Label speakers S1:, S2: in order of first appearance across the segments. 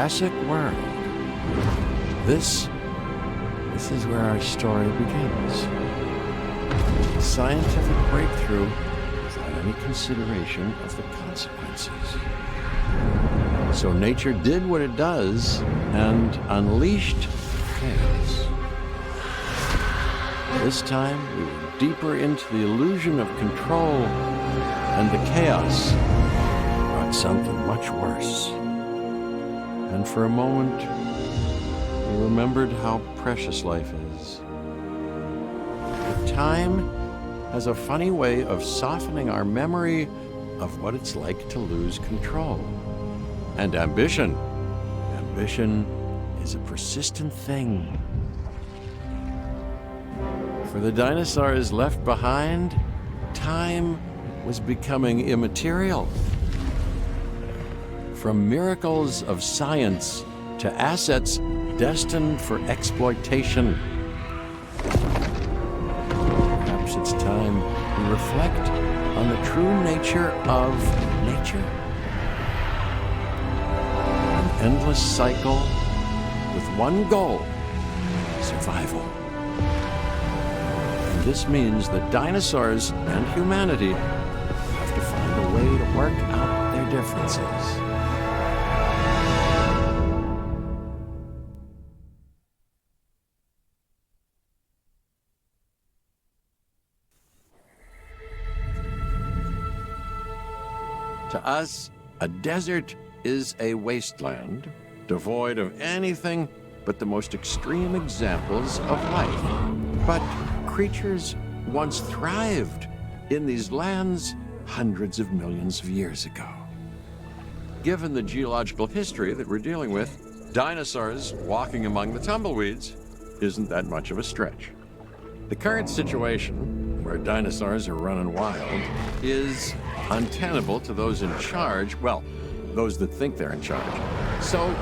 S1: Jurassic World. This is where our story begins. Scientific breakthrough without any consideration of the consequences. So nature did what it does and unleashed chaos. This time, we were deeper into the illusion of control, and the chaos brought something much worse. And for a moment, we remembered how precious life is. But time has a funny way of softening our memory of what it's like to lose control. And ambition is a persistent thing. For the dinosaurs left behind, time was becoming immaterial. From miracles of science to assets destined for exploitation. Perhaps it's time we reflect on the true nature of nature. An endless cycle with one goal: survival. And this means that dinosaurs and humanity have to find a way to work out their differences. To us, a desert is a wasteland, devoid of anything but the most extreme examples of life. But creatures once thrived in these lands hundreds of millions of years ago. Given the geological history that we're dealing with, dinosaurs walking among the tumbleweeds isn't that much of a stretch. The current situation, where dinosaurs are running wild, is untenable to those in charge, well, those that think they're in charge. So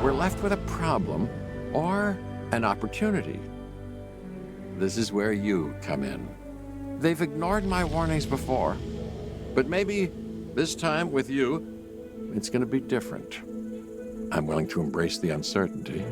S1: we're left with a problem or an opportunity. This is where you come in. They've ignored my warnings before, but maybe this time with you, it's going to be different. I'm willing to embrace the uncertainty.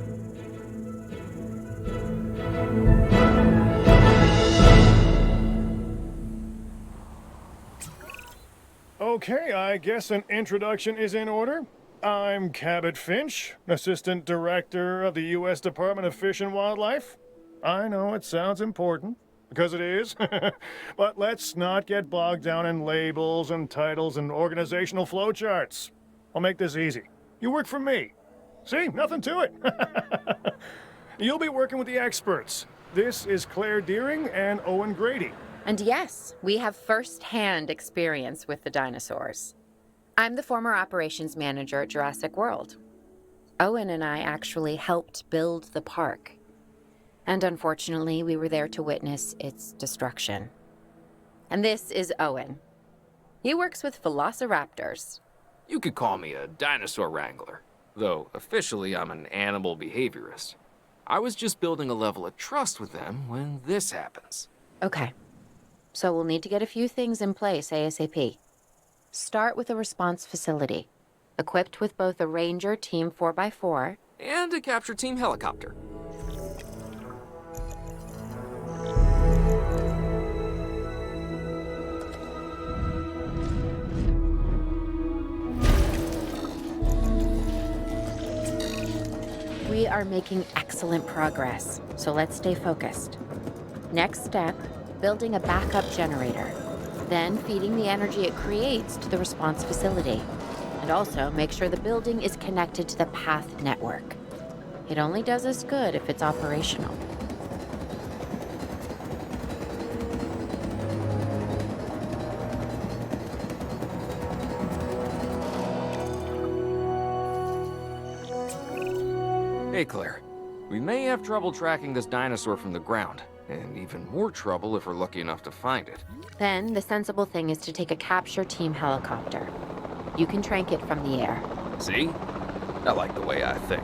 S2: Okay, I guess an introduction is in order. I'm Cabot Finch, Assistant Director of the U.S. Department of Fish and Wildlife. I know it sounds important, because it is, but let's not get bogged down in labels and titles and organizational flowcharts. I'll make this easy. You work for me. See, nothing to it. You'll be working with the experts. This is Claire Deering and Owen Grady.
S3: And yes, we have first-hand experience with the dinosaurs. I'm the former operations manager at Jurassic World. Owen and I actually helped build the park. And unfortunately, we were there to witness its destruction. And this is Owen. He works with velociraptors.
S4: You could call me a dinosaur wrangler, though officially I'm an animal behaviorist. I was just building a level of trust with them when this happens.
S3: Okay. So we'll need to get a few things in place ASAP. Start with a response facility, equipped with both a Ranger Team 4x4
S4: and a capture team helicopter.
S3: We are making excellent progress, so let's stay focused. Next step, building a backup generator, then feeding the energy it creates to the response facility. And also make sure the building is connected to the path network. It only does us good if it's operational.
S4: Hey Claire, we may have trouble tracking this dinosaur from the ground, and even more trouble if we're lucky enough to find it.
S3: Then the sensible thing is to take a capture team helicopter. You can trank it from the air.
S4: See? I like the way I think.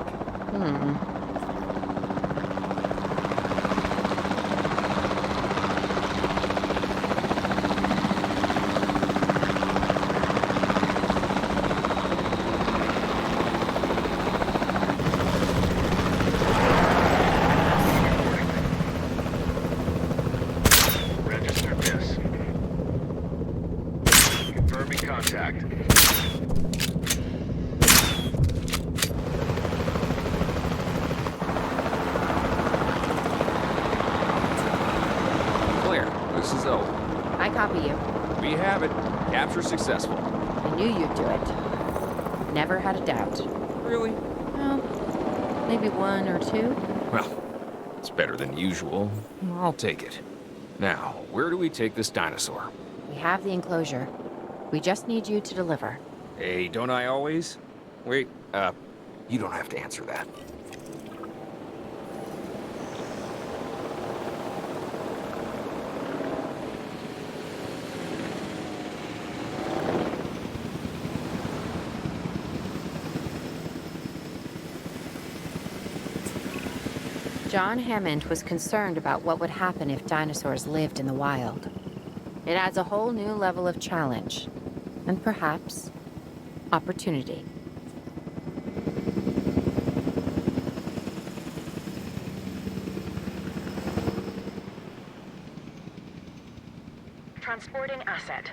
S3: copy you.
S4: We have it. Capture successful.
S3: I knew you'd do it. Never had a doubt.
S4: Really?
S3: Well, maybe one or two.
S4: Well, it's better than usual. I'll take it. Now, where do we take this dinosaur?
S3: We have the enclosure. We just need you to deliver.
S4: Hey, don't I always? Wait, you don't have to answer that.
S3: John Hammond was concerned about what would happen if dinosaurs lived in the wild. It adds a whole new level of challenge, and perhaps opportunity.
S5: Transporting asset.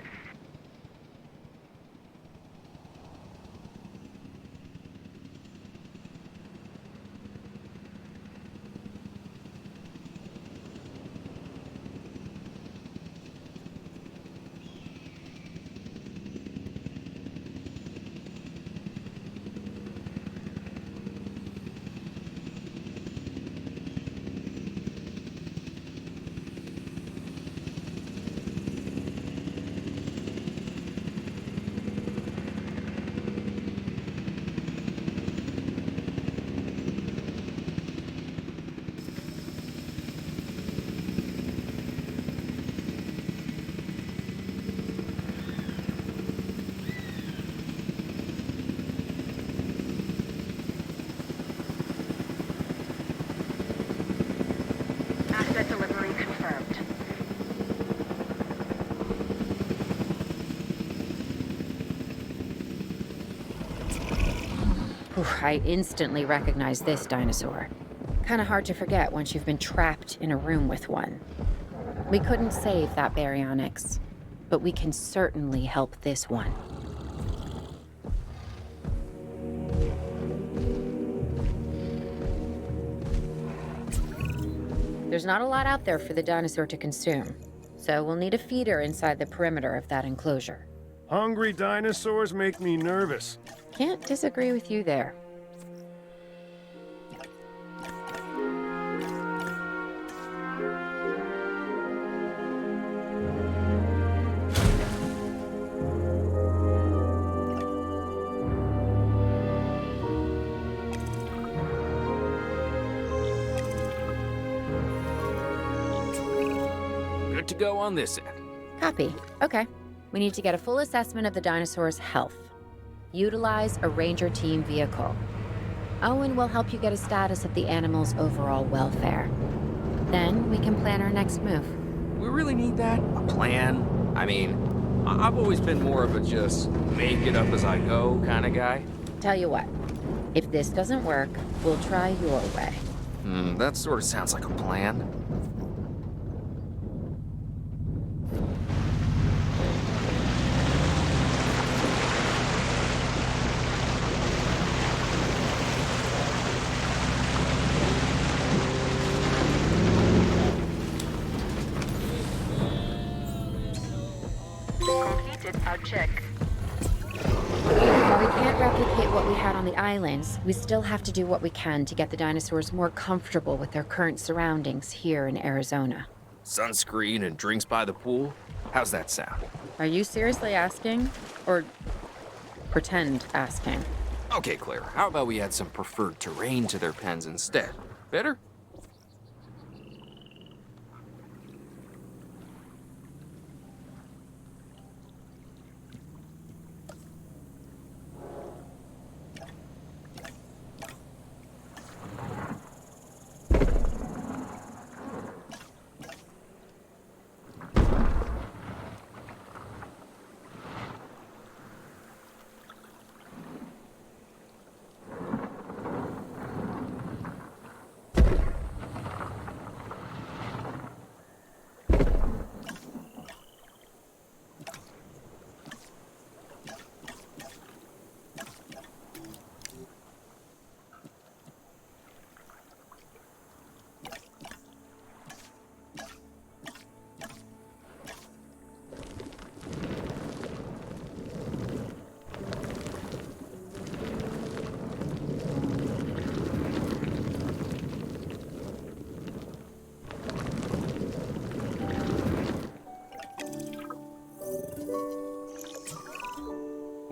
S5: Asset delivery confirmed.
S3: I instantly recognize this dinosaur. Kinda hard to forget once you've been trapped in a room with one. We couldn't save that baryonyx, but we can certainly help this one. There's not a lot out there for the dinosaur to consume, so we'll need a feeder inside the perimeter of that enclosure.
S2: Hungry dinosaurs make me nervous.
S3: Can't disagree with you there.
S4: Good to go on this end.
S3: Copy. Okay. We need to get a full assessment of the dinosaur's health. Utilize a ranger team vehicle. Owen will help you get a status of the animal's overall welfare. Then we can plan our next move.
S4: We really need that? A plan? I mean, I've always been more of a just make it up as I go kind of guy.
S3: Tell you what, if this doesn't work, we'll try your way.
S4: That sort of sounds like a plan.
S5: Completed our check.
S3: While we can't replicate what we had on the islands, we still have to do what we can to get the dinosaurs more comfortable with their current surroundings here in Arizona.
S4: Sunscreen and drinks by the pool? How's that sound?
S3: Are you seriously asking? Or pretend asking?
S4: Okay, Claire, how about we add some preferred terrain to their pens instead? Better?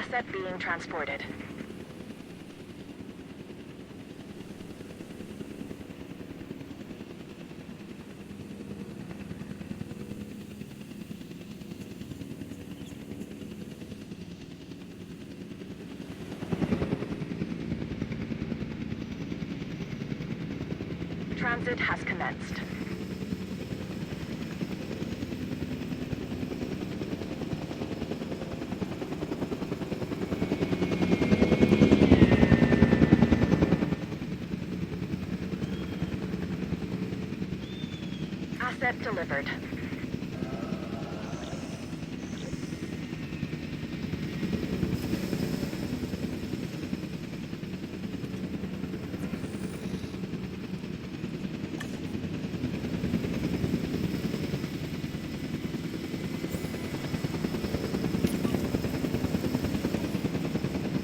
S5: Asset being transported. Transit has commenced. Asset delivered.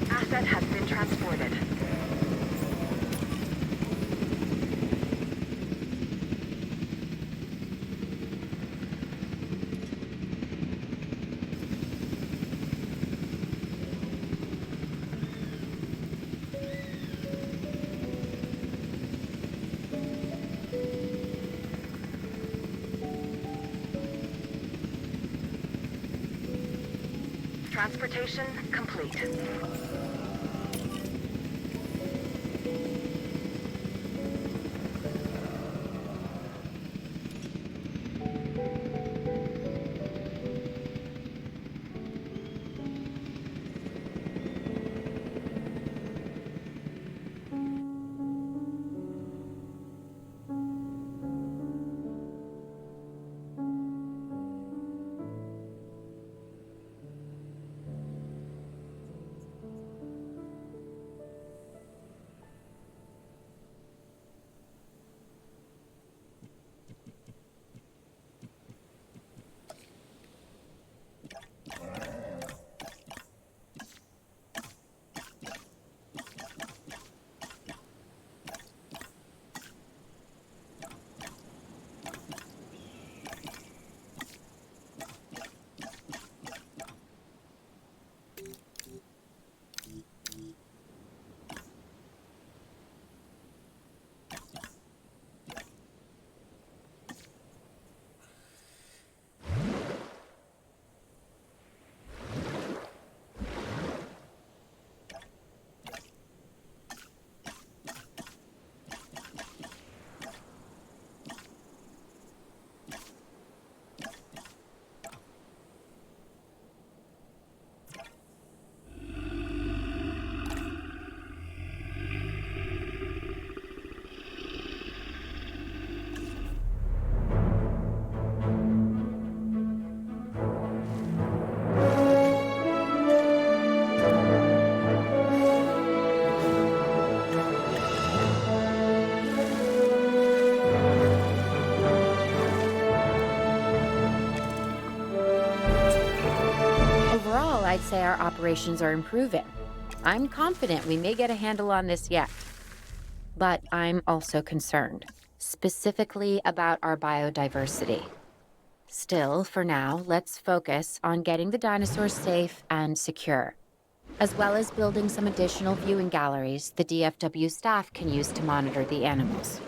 S5: Asset has been transported. Transportation complete.
S3: Overall, I'd say our operations are improving. I'm confident we may get a handle on this yet. But I'm also concerned, specifically about our biodiversity. Still, for now, let's focus on getting the dinosaurs safe and secure, as well as building some additional viewing galleries the DFW staff can use to monitor the animals.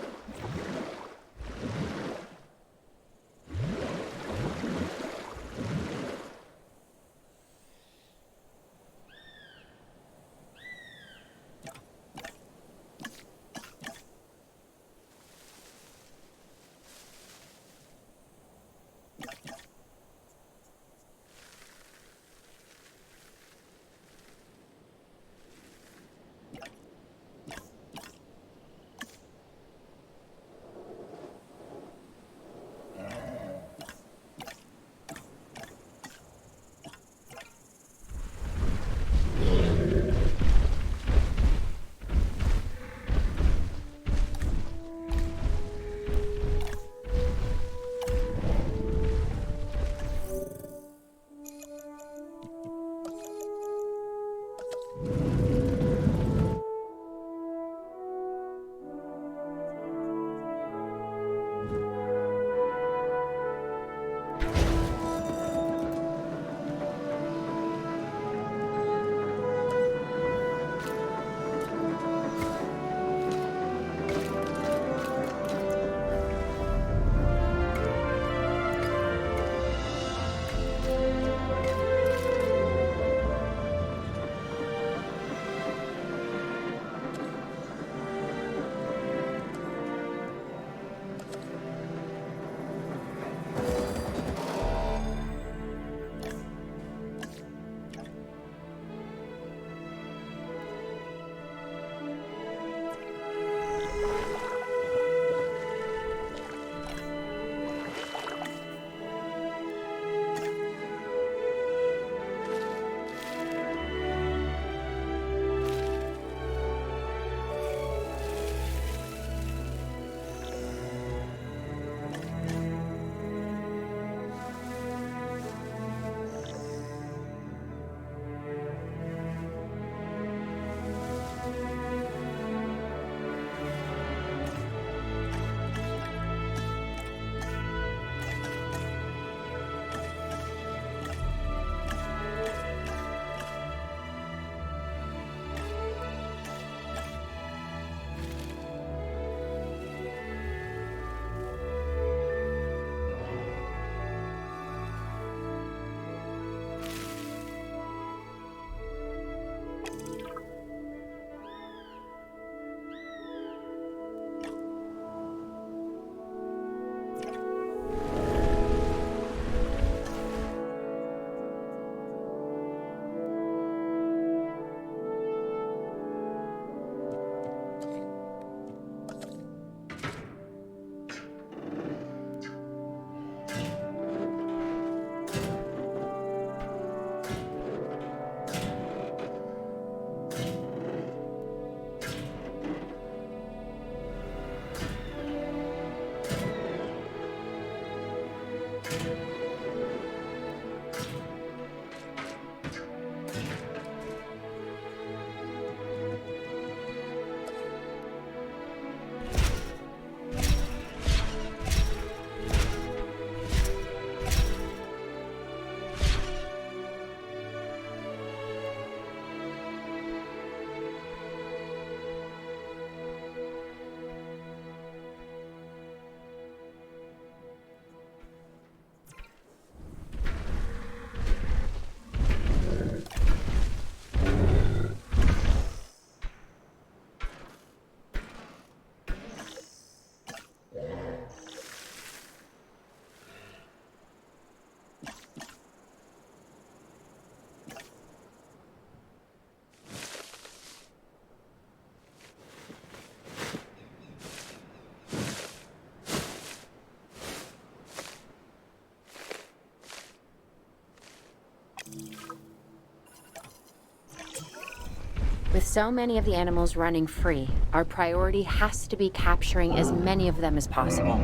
S3: With so many of the animals running free, our priority has to be capturing as many of them as possible.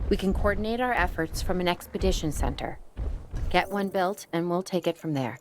S3: We can coordinate our efforts from an expedition center. Get one built, and we'll take it from there.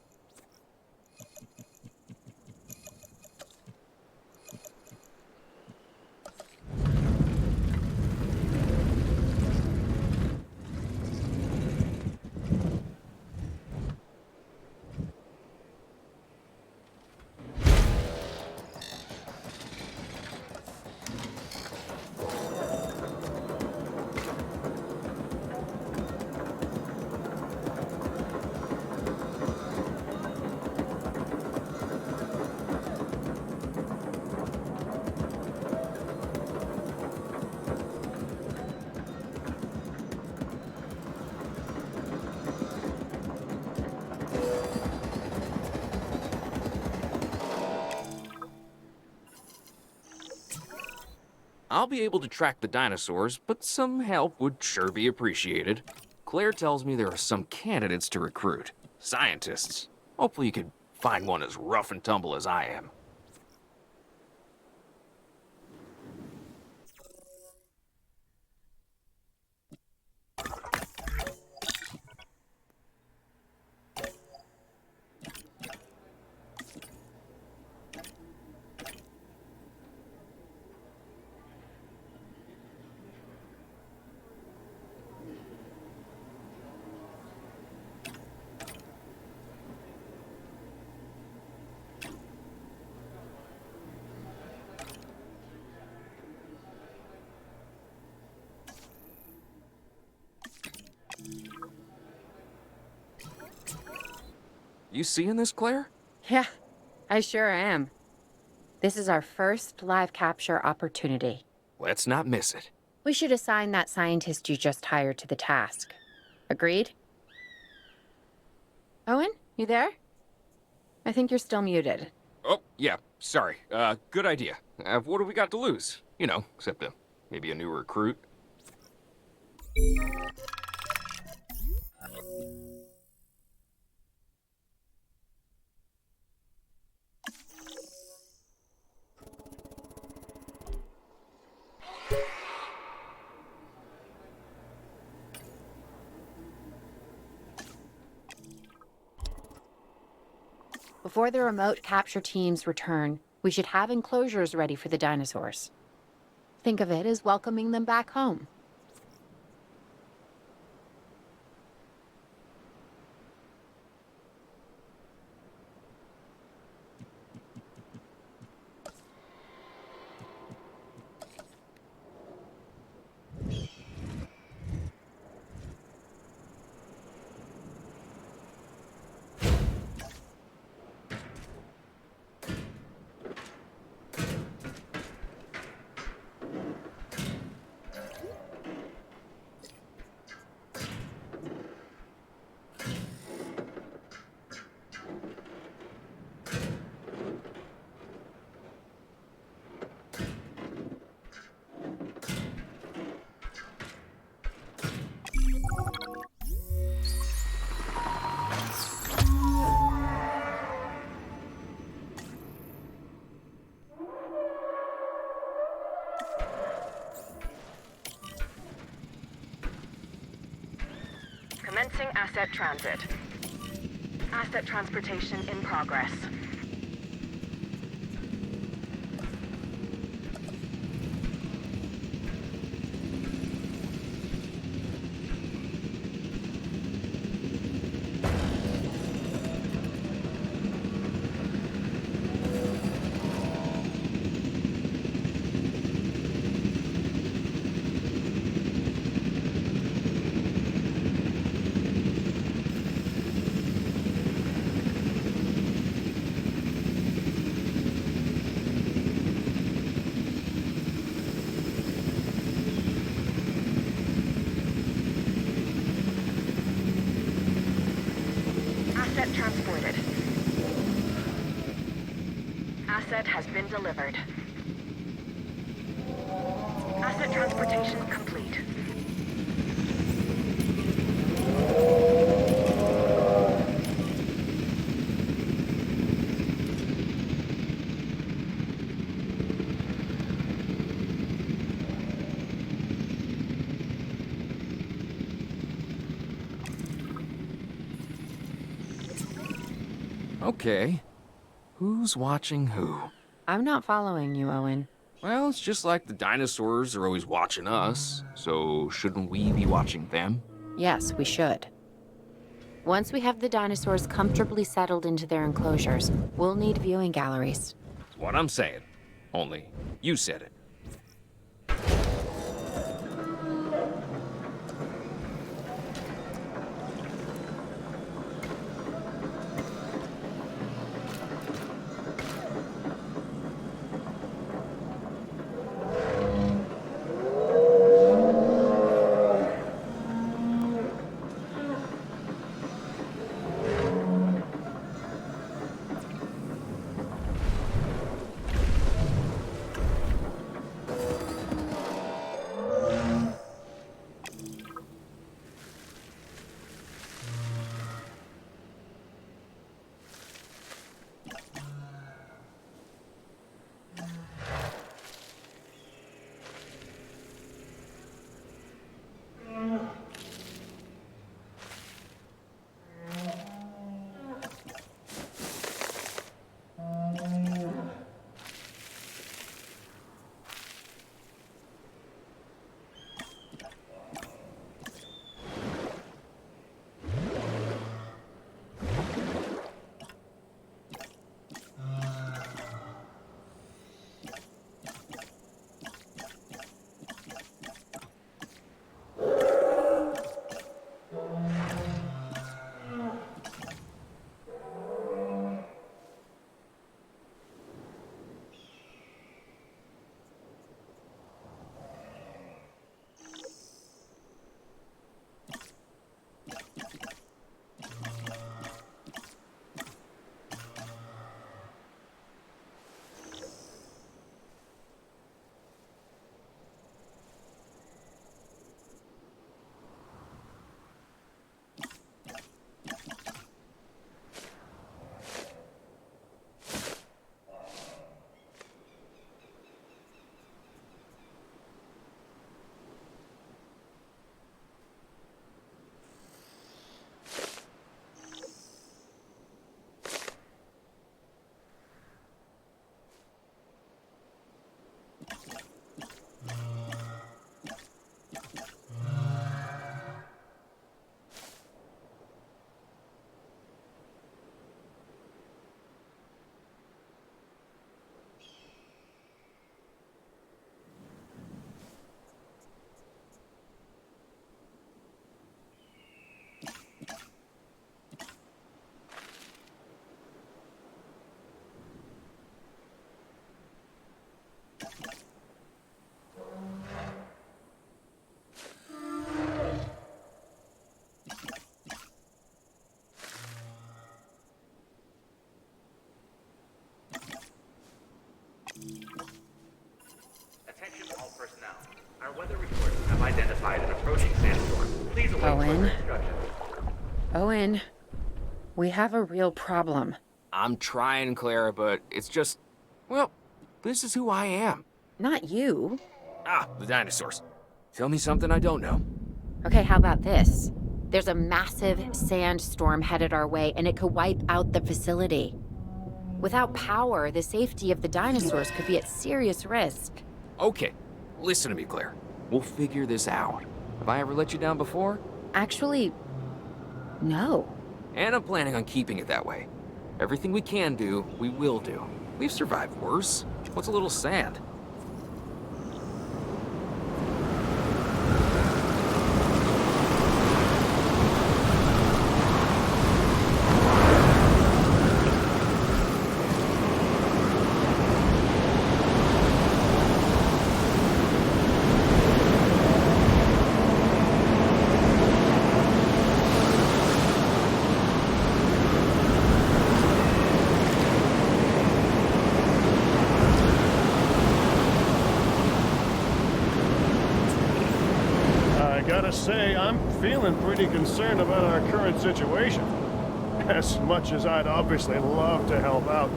S4: I'll be able to track the dinosaurs, but some help would sure be appreciated. Claire tells me there are some candidates to recruit. Scientists. Hopefully you could find one as rough and tumble as I am. You seeing this, Claire?
S3: Yeah, I sure am. This is our first live capture opportunity.
S4: Let's not miss it.
S3: We should assign that scientist you just hired to the task. Agreed? Owen, you there? I think you're still muted.
S4: Oh, yeah, sorry. Good idea. What do we got to lose? You know, except maybe a new recruit.
S3: Before the remote capture teams return, we should have enclosures ready for the dinosaurs. Think of it as welcoming them back home.
S5: Commencing asset transit. Asset transportation in progress. Asset transported. Asset has been delivered. Asset transportation complete.
S4: Okay. Who's watching who?
S3: I'm not following you, Owen.
S4: Well, it's just like the dinosaurs are always watching us, so shouldn't we be watching them?
S3: Yes, we should. Once we have the dinosaurs comfortably settled into their enclosures, we'll need viewing galleries.
S4: That's what I'm saying. Only, you said it.
S6: Attention all personnel. Our weather reports have identified an approaching sandstorm. Please await
S3: Owen?
S6: further instructions.
S3: Owen, we have a real problem.
S4: I'm trying, Clara, but it's just... Well, this is who I am.
S3: Not you.
S4: Ah, the dinosaurs. Tell me something I don't know.
S3: Okay, how about this? There's a massive sandstorm headed our way, and it could wipe out the facility. Without power, the safety of the dinosaurs could be at serious risk.
S4: Okay, listen to me, Claire. We'll figure this out. Have I ever let you down before?
S3: Actually, no.
S4: And I'm planning on keeping it that way. Everything we can do, we will do. We've survived worse. What's a little sand?
S2: Gotta say, I'm feeling pretty concerned about our current situation. As much as I'd obviously love to help out,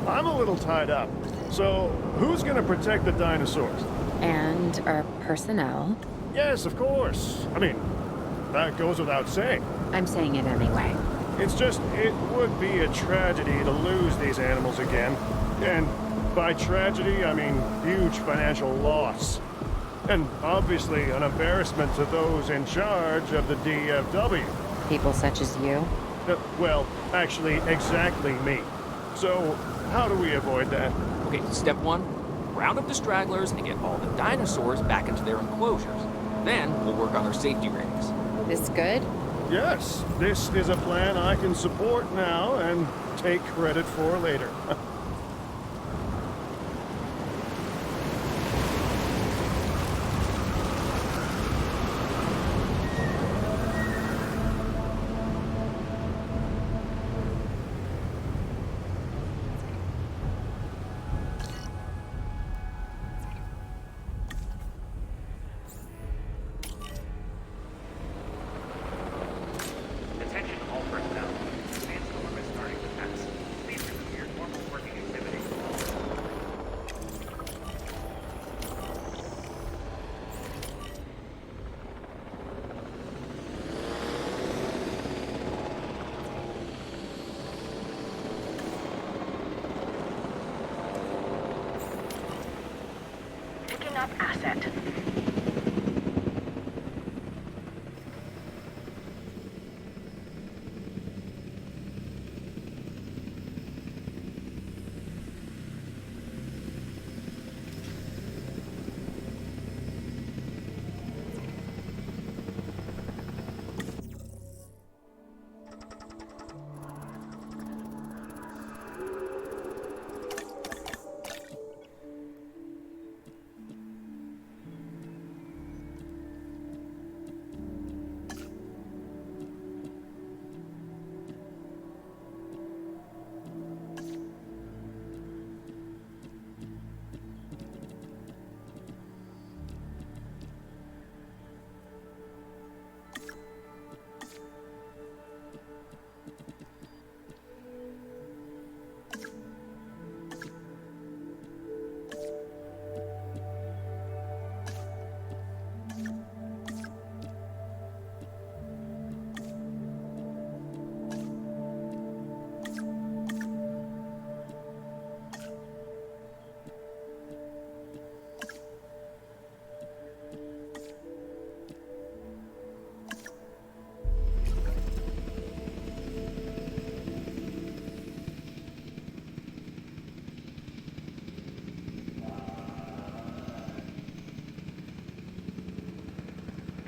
S2: I'm a little tied up. So, who's gonna protect the dinosaurs?
S3: And our personnel.
S2: Yes, of course. I mean, that goes without saying.
S3: I'm saying it anyway.
S2: It's just, it would be a tragedy to lose these animals again. And by tragedy, I mean huge financial loss. And obviously an embarrassment to those in charge of the DFW.
S3: People such as you?
S2: Well, actually, exactly me. So, how do we avoid that?
S4: Okay, step one, round up the stragglers and get all the dinosaurs back into their enclosures. Then we'll work on their safety ratings.
S3: This good?
S2: Yes, this is a plan I can support now and take credit for later.
S6: Attention all personnel. Sandstorm is starting to pass. Please resume your normal working activity.
S5: Picking up asset.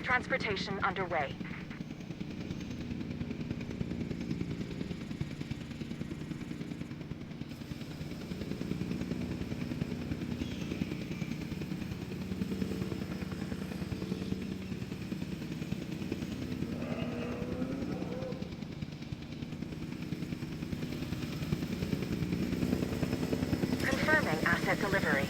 S5: Transportation underway. Confirming asset delivery.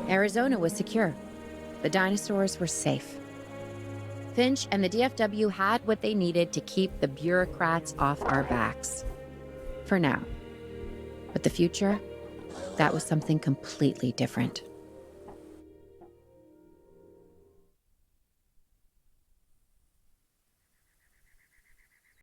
S3: Arizona was secure. The dinosaurs were safe. Finch and the DFW had what they needed to keep the bureaucrats off our backs. For now. But the future, that was something completely different.